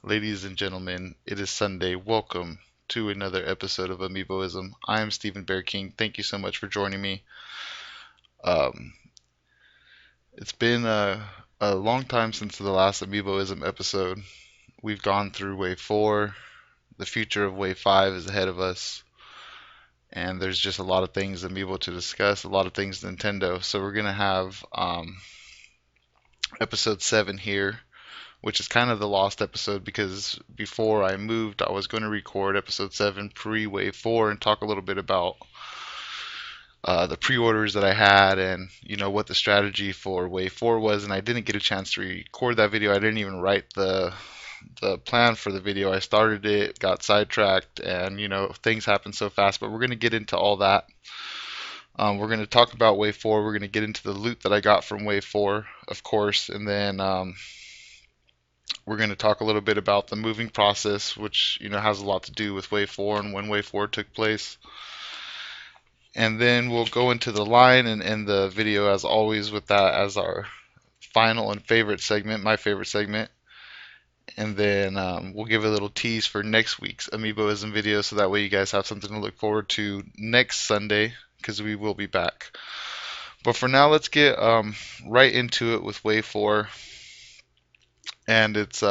Ladies and gentlemen, it is Sunday. Welcome to another episode of Amiiboism. I am Stephen Bear King. Thank you so much for joining me. Um, it's been a long time since the last Amiiboism episode. We've gone through Wave 4. The future of Wave 5 is ahead of us. And there's just a lot of things Amiibo to discuss, a lot of things Nintendo. So we're going to have episode 7 here, which is kind of the lost episode because before I moved, I was going to record episode 7 pre Wave 4 and talk a little bit about the pre-orders that I had and what the strategy for Wave 4 was, and I didn't get a chance to record that video. I didn't even write the plan for the video. I started it, got sidetracked, and things happened so fast. But we're going to get into all that. We're going to talk about Wave 4. We're going to get into the loot that I got from Wave 4, of course, and then we're going to talk a little bit about the moving process, which has a lot to do with Wave 4 and when Wave 4 took place. And then we'll go into the line and end the video as always with that as our final and favorite segment, my favorite segment. And then we'll give a little tease for next week's Amiiboism video so that way you guys have something to look forward to next Sunday because we will be back. But for now, let's get right into it with Wave 4. And it's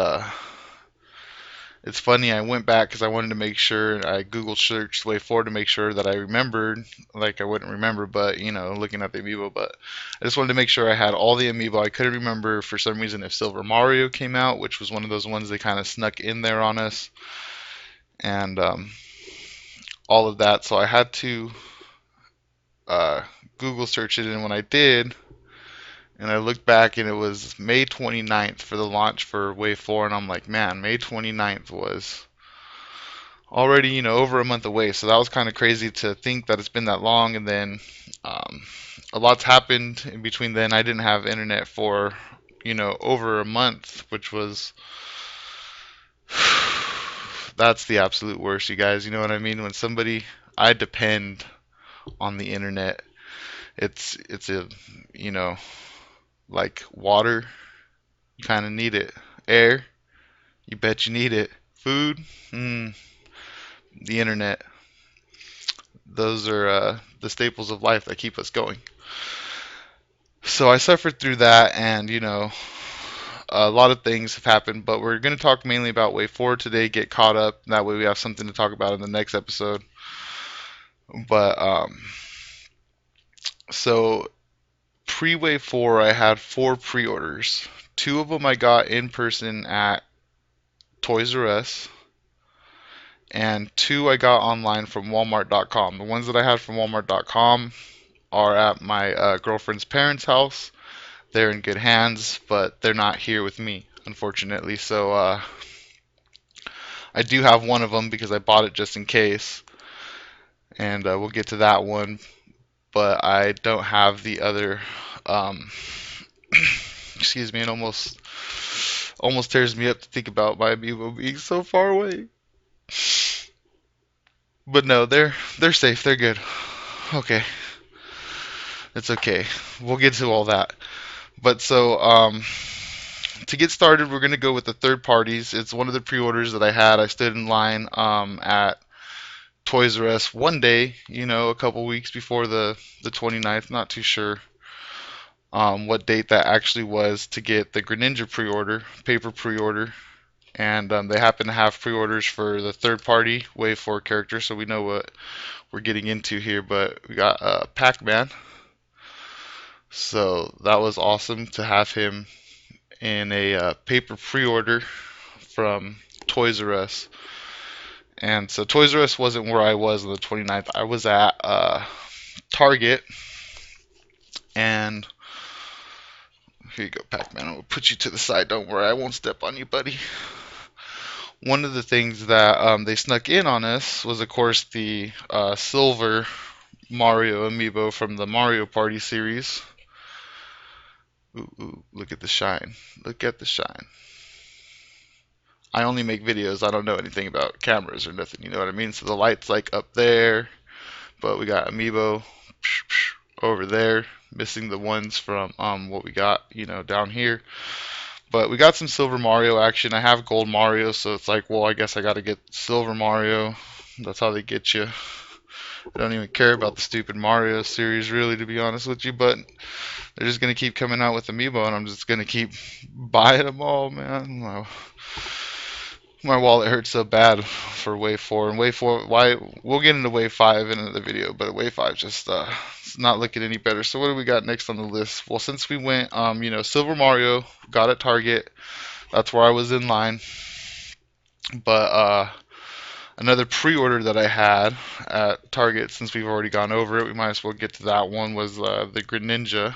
funny, I went back because I wanted to make sure, I Google searched Way Forward to make sure that I remembered, like I wouldn't remember, but, looking at the amiibo, but I just wanted to make sure I had all the amiibo. I couldn't remember for some reason if Silver Mario came out, which was one of those ones they kind of snuck in there on us, and all of that, so I had to Google search it, and when I did, and I looked back and it was May 29th for the launch for Wave 4, and I'm like, man, May 29th was already, over a month away. So that was kind of crazy to think that it's been that long. And then a lot's happened in between then. I didn't have internet for, over a month, which was, that's the absolute worst, you guys. You know what I mean? When somebody, I depend on the internet. It's a, you know, like water, you kind of need it. Air, you bet you need it. Food, the internet. Those are the staples of life that keep us going. So I suffered through that, and a lot of things have happened. But we're going to talk mainly about Wave 4 today. Get caught up. That way we have something to talk about in the next episode. But so pre-Wave 4, I had 4 pre-orders. 2 of them I got in person at Toys R Us, and 2 I got online from Walmart.com. The ones that I had from Walmart.com are at my girlfriend's parents' house. They're in good hands, but they're not here with me, unfortunately. So I do have one of them because I bought it just in case, and we'll get to that one. But I don't have the other. Um, excuse me, it almost tears me up to think about my amiibo being so far away. But no, they're safe. They're good. Okay, it's okay. We'll get to all that. But so to get started, we're going to go with the third parties. It's one of the pre-orders that I had. I stood in line at Toys R Us one day, a couple weeks before the 29th. Not too sure what date that actually was to get the Greninja pre-order, paper pre-order. And they happen to have pre-orders for the third party Wave 4 character, so we know what we're getting into here. But we got Pac-Man. So that was awesome to have him in a paper pre-order from Toys R Us. And so Toys R Us wasn't where I was on the 29th. I was at Target. And here you go, Pac-Man. I'll put you to the side. Don't worry, I won't step on you, buddy. One of the things that they snuck in on us was, of course, the silver Mario amiibo from the Mario Party series. Ooh, look at the shine. Look at the shine. I only make videos. I don't know anything about cameras or nothing. You know what I mean? So the light's like up there, but we got amiibo over there, missing the ones from what we got, down here. But we got some Silver Mario action. I have Gold Mario, so it's like, well, I guess I got to get Silver Mario. That's how they get you. I don't even care about the stupid Mario series, really, to be honest with you. But they're just gonna keep coming out with Amiibo, and I'm just gonna keep buying them all, man. My wallet hurts so bad for Wave 4 and Wave 4. Why we'll get into Wave 5 in another video, but Wave 5 just it's not looking any better. So what do we got next on the list? Well, since we went, Silver Mario got at Target. That's where I was in line. But another pre-order that I had at Target, since we've already gone over it, we might as well get to that one. Was the Greninja.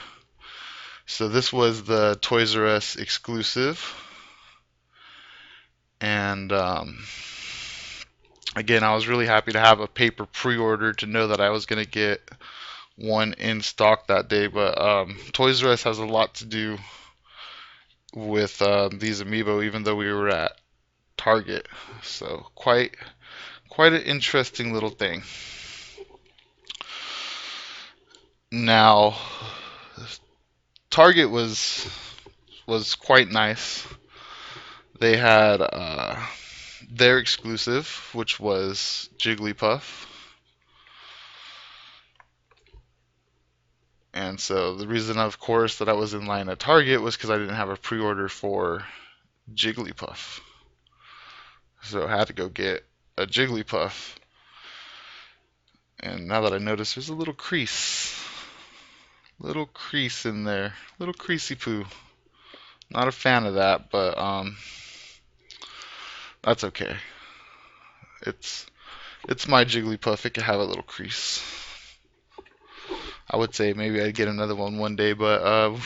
So this was the Toys R Us exclusive, and again, I was really happy to have a paper pre-order to know that I was going to get one in stock that day. But Toys R Us has a lot to do with these Amiibo, even though we were at Target. So quite an interesting little thing. Now, Target was quite nice. They had their exclusive, which was Jigglypuff. And so the reason, of course, that I was in line at Target was because I didn't have a pre-order for Jigglypuff. So I had to go get a Jigglypuff. And now that I notice there's a little crease. Little crease in there. Little creasy poo. Not a fan of that, but that's okay. It's my Jigglypuff. It can have a little crease. I would say maybe I'd get another one day, but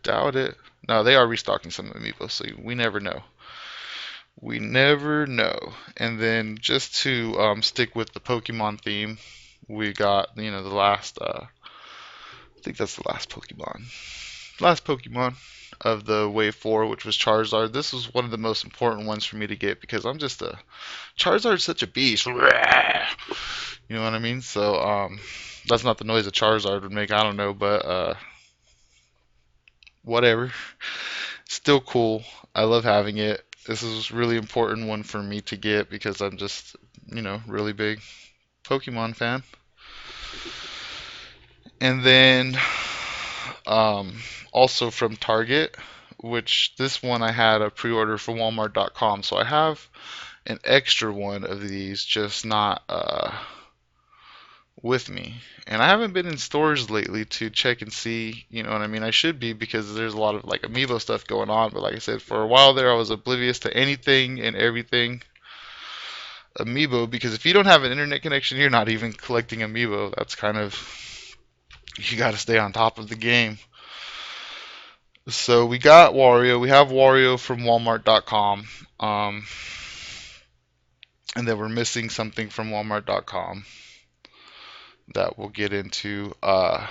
doubt it. No, they are restocking some Amiibo, so we never know. We never know. And then just to stick with the Pokemon theme, we got the last. I think that's the last Pokemon. Last Pokemon of the Wave 4, which was Charizard. This was one of the most important ones for me to get because I'm just a Charizard's such a beast. You know what I mean? So that's not the noise a Charizard would make. I don't know, but whatever. Still cool. I love having it. This is a really important one for me to get because I'm just, really big Pokemon fan. And then also from Target, which this one I had a pre-order for Walmart.com. So I have an extra one of these, just not with me. And I haven't been in stores lately to check and see, you know what I mean? I should be because there's a lot of like Amiibo stuff going on. But like I said, for a while there, I was oblivious to anything and everything Amiibo because if you don't have an internet connection, you're not even collecting Amiibo. That's kind of, you got to stay on top of the game. So we got Wario. We have Wario from Walmart.com. And then we're missing something from Walmart.com that we'll get into. But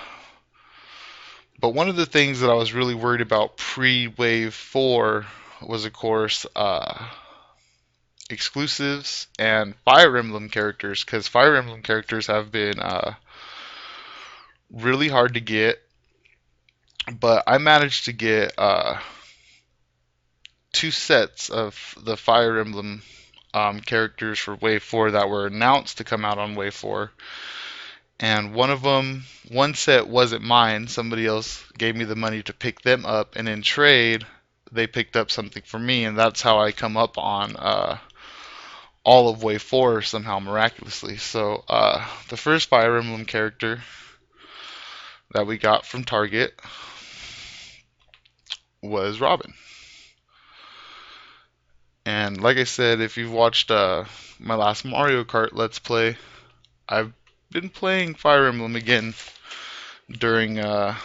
one of the things that I was really worried about pre-Wave 4 was, of course, exclusives and Fire Emblem characters, because Fire Emblem characters have been really hard to get. But I managed to get 2 sets of the Fire Emblem characters for Wave 4 that were announced to come out on Wave 4. And one set wasn't mine. Somebody else gave me the money to pick them up, and in trade, they picked up something for me, and that's how I come up on all of Wave 4 somehow miraculously. So the first Fire Emblem character that we got from Target was Robin. And like I said, if you've watched my last Mario Kart Let's Play, I've been playing Fire Emblem again during the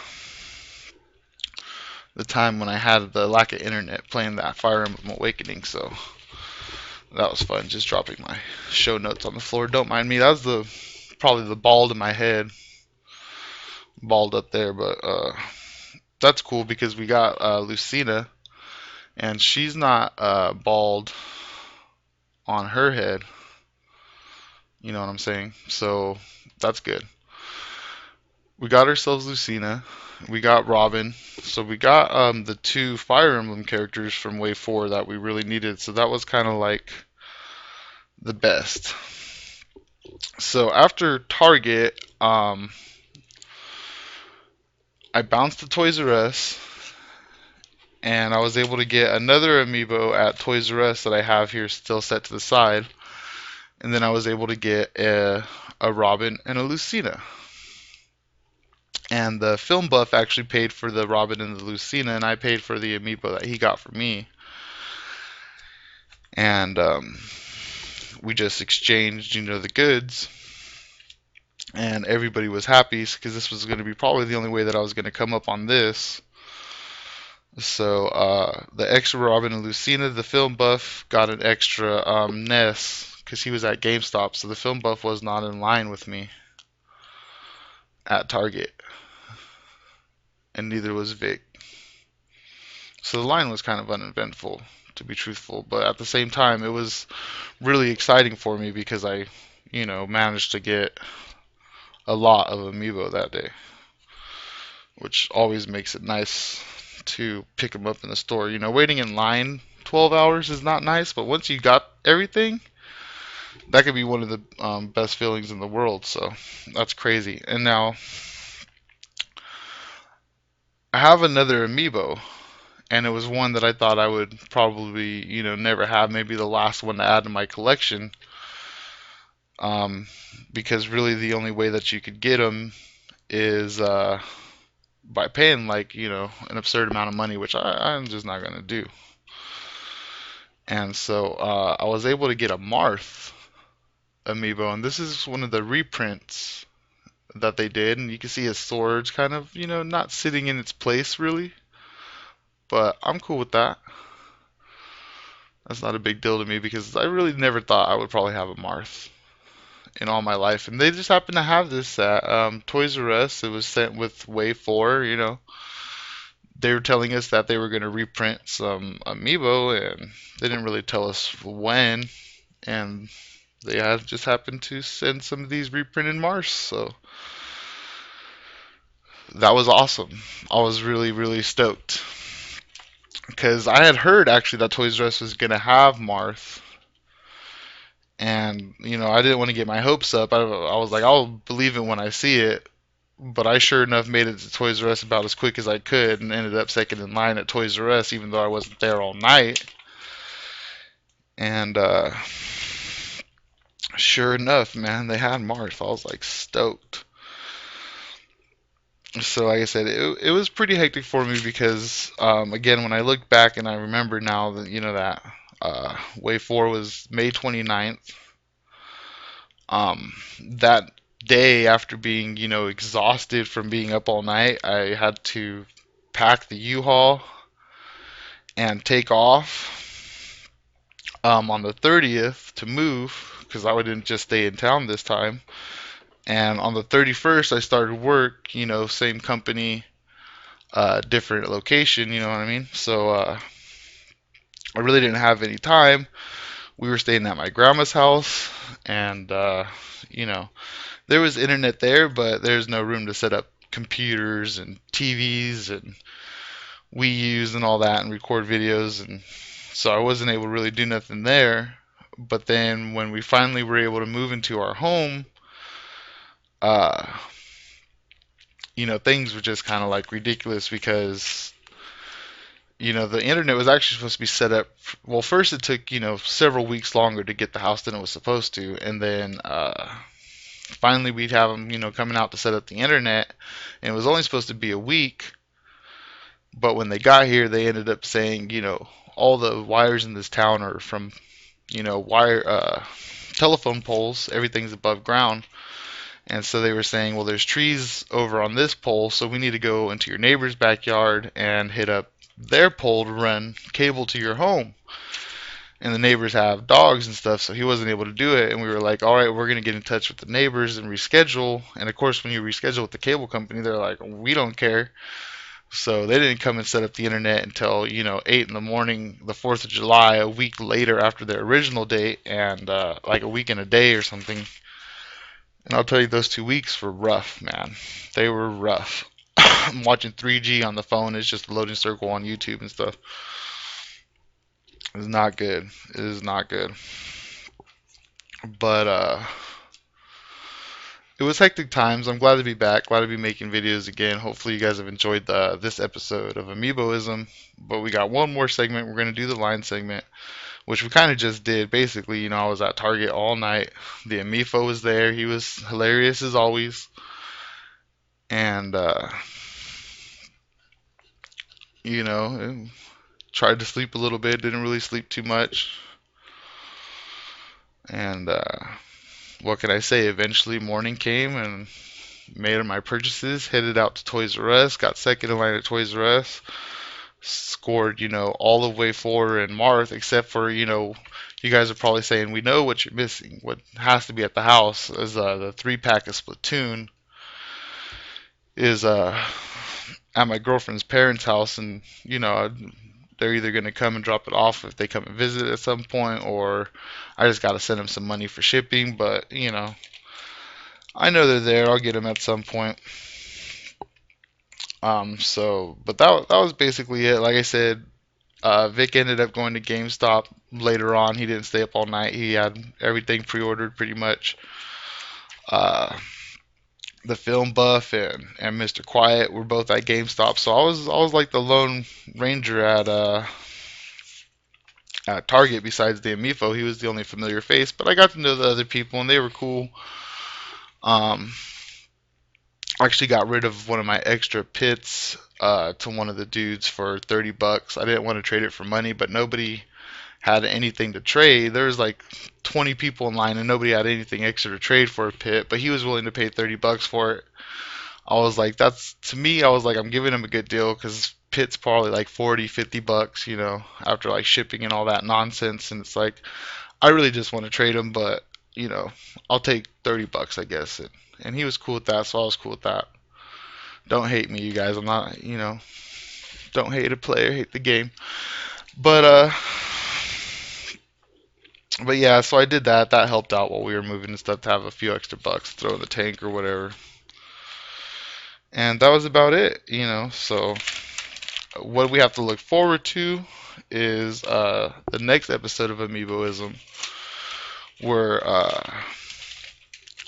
time when I had the lack of internet playing that Fire Emblem Awakening, so that was fun, just dropping my show notes on the floor. Don't mind me, that was probably the bald in my head, bald up there, but that's cool because we got Lucina, and she's not bald on her head, you know what I'm saying, so that's good. We got ourselves Lucina. We got Robin. So we got the two Fire Emblem characters from Wave 4 that we really needed. So that was kind of like the best. So after Target, I bounced to Toys R Us, and I was able to get another amiibo at Toys R Us that I have here still set to the side. And then I was able to get a Robin and a Lucina. And the film buff actually paid for the Robin and the Lucina, and I paid for the amiibo that he got for me. And we just exchanged, the goods, and everybody was happy because this was going to be probably the only way that I was going to come up on this. So the extra Robin and Lucina, the film buff got an extra Ness because he was at GameStop, so the film buff was not in line with me at Target, and neither was Vic. So the line was kind of uneventful, to be truthful, but at the same time, it was really exciting for me because I, managed to get a lot of amiibo that day, which always makes it nice to pick them up in the store. Waiting in line 12 hours is not nice, but once you got everything, that could be one of the best feelings in the world. So that's crazy. And now I have another amiibo, and it was one that I thought I would probably, never have. Maybe the last one to add to my collection. Because really the only way that you could get them is by paying like an absurd amount of money, which I'm just not gonna do. And so I was able to get a Marth amiibo, and this is one of the reprints that they did, and you can see his sword's kind of not sitting in its place really, but I'm cool with that. That's not a big deal to me because I really never thought I would probably have a Marth in all my life, and they just happened to have this at Toys R Us. It was sent with Wave 4. They were telling us that they were going to reprint some amiibo, and they didn't really tell us when. And they had just happened to send some of these reprinted Mars, so that was awesome. I was really, really stoked because I had heard actually that Toys R Us was going to have Marth, and I didn't want to get my hopes up. I was like, I'll believe it when I see it. But I sure enough made it to Toys R Us about as quick as I could and ended up second in line at Toys R Us, even though I wasn't there all night. And sure enough, man, they had Marth. I was like stoked. So, like I said, it was pretty hectic for me because, again, when I look back and I remember now that, that Wave 4 was May 29th. That day after being, exhausted from being up all night, I had to pack the U-Haul and take off on the 30th to move because I didn't just stay in town this time. And on the 31st, I started work, same company, different location, you know what I mean? So I really didn't have any time. We were staying at my grandma's house, and, there was internet there, but there's no room to set up computers and TVs and Wii U's and all that and record videos. And so I wasn't able to really do nothing there. But then when we finally were able to move into our home, uh, things were just kind of like ridiculous because, the internet was actually supposed to be set up. Well, first it took, several weeks longer to get the house than it was supposed to. And then, finally we'd have them, coming out to set up the internet. And it was only supposed to be a week. But when they got here, they ended up saying, all the wires in this town are from, telephone poles. Everything's above ground. And so they were saying, well, there's trees over on this pole, so we need to go into your neighbor's backyard and hit up their pole to run cable to your home. And the neighbors have dogs and stuff, so he wasn't able to do it. And we were like, all right, we're going to get in touch with the neighbors and reschedule. And of course, when you reschedule with the cable company, they're like, we don't care. So they didn't come and set up the internet until, 8 in the morning, the 4th of July, a week later after their original date, and like a week and a day or something. And I'll tell you, those 2 weeks were rough, man. They were rough. I'm watching 3G on the phone. It's just a loading circle on YouTube and stuff. It's not good. It is not good. But it was hectic times. I'm glad to be back. Glad to be making videos again. Hopefully, you guys have enjoyed this episode of Amiiboism. But we got one more segment. We're gonna do the line segment, which we kind of just did. Basically, I was at Target all night. The Amifo was there. He was hilarious as always. And you know, tried to sleep a little bit. Didn't really sleep too much. And what can I say? Eventually, morning came and made my purchases. Headed out to Toys R Us. Got second in line at Toys R Us. Scored, all of way four in Marth, except for, you guys are probably saying, we know what you're missing. What has to be at the house is the 3-pack of Splatoon is at my girlfriend's parents' house, and, they're either going to come and drop it off if they come and visit at some point, or I just got to send them some money for shipping, but, I know they're there. I'll get them at some point. But that was basically it. Like I said, Vic ended up going to GameStop later on. He didn't stay up all night. He had everything pre-ordered pretty much. Uh, the film buff and Mr. Quiet were both at GameStop, so I was like the lone ranger at Target besides the Amifo. He was the only familiar face, but I got to know the other people and they were cool. Um, I actually got rid of one of my extra pits to one of the dudes for $30. I didn't want to trade it for money, but nobody had anything to trade. There was like 20 people in line and nobody had anything extra to trade for a pit, but he was willing to pay $30 for it. I was like, that's to me, I was like, I'm giving him a good deal because pit's probably like 40, $50, after like shipping and all that nonsense. And it's like, I really just want to trade him, but I'll take $30, I guess. And he was cool with that, so I was cool with that. Don't hate me, you guys. I'm not, don't hate a player, hate the game. But but yeah, so I did that. That helped out while we were moving and stuff to have a few extra bucks to throw in the tank or whatever. And that was about it. So what we have to look forward to is the next episode of Amiiboism, where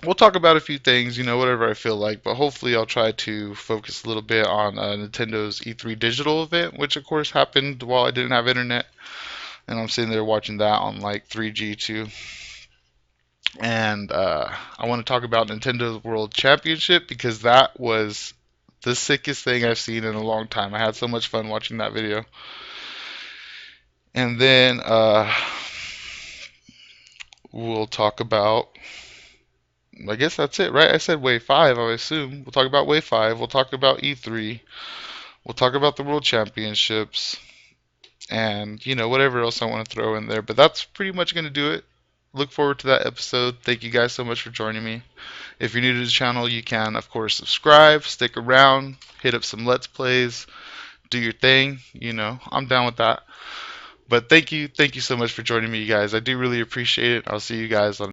we'll talk about a few things, whatever I feel like, but hopefully I'll try to focus a little bit on Nintendo's E3 digital event, which of course happened while I didn't have internet, and I'm sitting there watching that on like 3G too. And I want to talk about Nintendo's World Championship because that was the sickest thing I've seen in a long time. I had so much fun watching that video. And then we'll talk about, I guess that's it, right? I said Wave 5, I assume. We'll talk about Wave 5. We'll talk about E3. We'll talk about the World Championships. And, whatever else I want to throw in there. But that's pretty much going to do it. Look forward to that episode. Thank you guys so much for joining me. If you're new to the channel, you can, of course, subscribe, stick around, hit up some Let's Plays, do your thing. I'm down with that. But thank you so much for joining me, you guys. I do really appreciate it. I'll see you guys on